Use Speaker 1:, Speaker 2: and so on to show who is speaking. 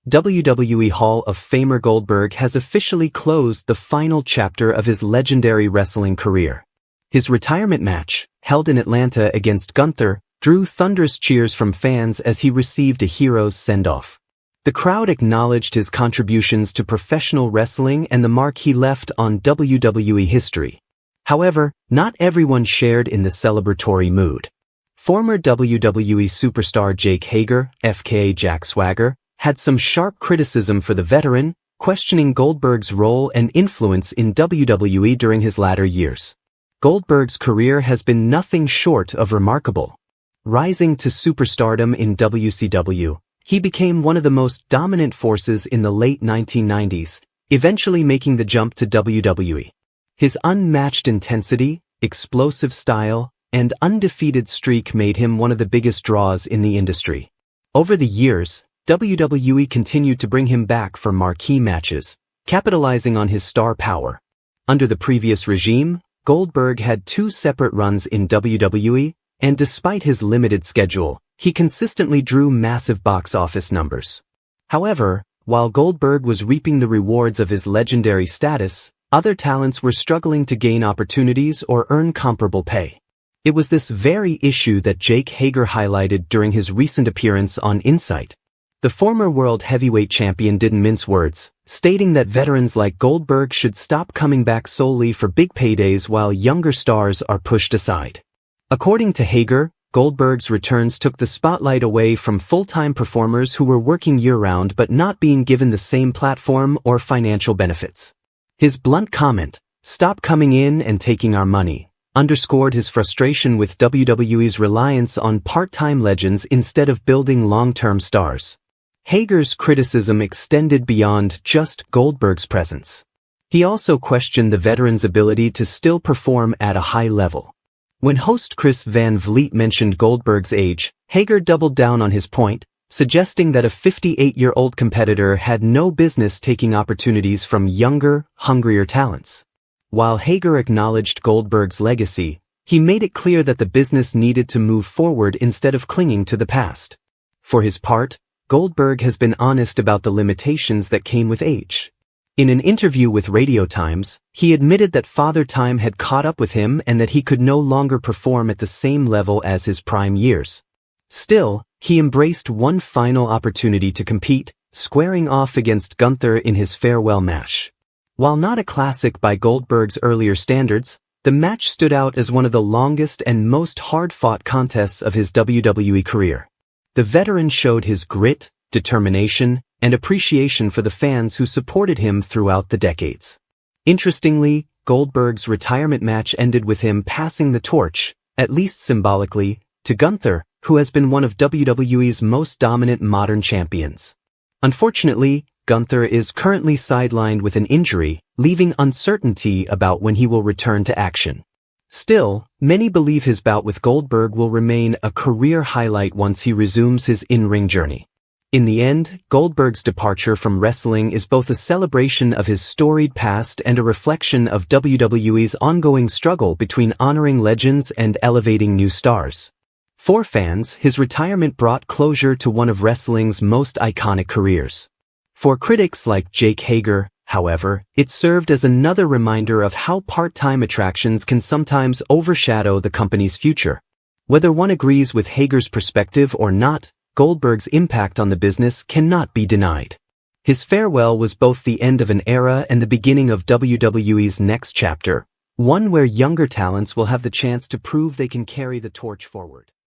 Speaker 1: WWE Hall of Famer Goldberg has officially closed the final chapter of his legendary wrestling career. His retirement match, held in Atlanta against Gunther, drew thunderous cheers from fans as he received a hero's send-off. The crowd acknowledged his contributions to professional wrestling and the mark he left on WWE history. However, not everyone shared in the celebratory mood. Former WWE superstar Jake Hager, FKA Jack Swagger, had some sharp criticism for the veteran, questioning Goldberg's role and influence in WWE during his latter years. Goldberg's career has been nothing short of remarkable. Rising to superstardom in WCW, he became one of the most dominant forces in the late 1990s, eventually making the jump to WWE. His unmatched intensity, explosive style, and undefeated streak made him one of the biggest draws in the industry. Over the years, WWE continued to bring him back for marquee matches, capitalizing on his star power. Under the previous regime, Goldberg had 2 separate runs in WWE, and despite his limited schedule, he consistently drew massive box office numbers. However, while Goldberg was reaping the rewards of his legendary status, other talents were struggling to gain opportunities or earn comparable pay. It was this very issue that Jake Hager highlighted during his recent appearance on Insight. The former world heavyweight champion didn't mince words, stating that veterans like Goldberg should stop coming back solely for big paydays while younger stars are pushed aside. According to Hager, Goldberg's returns took the spotlight away from full-time performers who were working year-round but not being given the same platform or financial benefits. His blunt comment, "Stop coming in and taking our money," underscored his frustration with WWE's reliance on part-time legends instead of building long-term stars. Hager's criticism extended beyond just Goldberg's presence. He also questioned the veteran's ability to still perform at a high level. When host Chris Van Vliet mentioned Goldberg's age, Hager doubled down on his point, suggesting that a 58-year-old competitor had no business taking opportunities from younger, hungrier talents. While Hager acknowledged Goldberg's legacy, he made it clear that the business needed to move forward instead of clinging to the past. For his part, Goldberg has been honest about the limitations that came with age. In an interview with Radio Times, he admitted that Father Time had caught up with him and that he could no longer perform at the same level as his prime years. Still, he embraced one final opportunity to compete, squaring off against Gunther in his farewell match. While not a classic by Goldberg's earlier standards, the match stood out as one of the longest and most hard-fought contests of his WWE career. The veteran showed his grit, determination, and appreciation for the fans who supported him throughout the decades. Interestingly, Goldberg's retirement match ended with him passing the torch, at least symbolically, to Gunther, who has been one of WWE's most dominant modern champions. Unfortunately, Gunther is currently sidelined with an injury, leaving uncertainty about when he will return to action. Still, many believe his bout with Goldberg will remain a career highlight once he resumes his in-ring journey. In the end, Goldberg's departure from wrestling is both a celebration of his storied past and a reflection of WWE's ongoing struggle between honoring legends and elevating new stars. For fans, his retirement brought closure to one of wrestling's most iconic careers. For critics like Jake Hager, however, it served as another reminder of how part-time attractions can sometimes overshadow the company's future. Whether one agrees with Hager's perspective or not, Goldberg's impact on the business cannot be denied. His farewell was both the end of an era and the beginning of WWE's next chapter, one where younger talents will have the chance to prove they can carry the torch forward.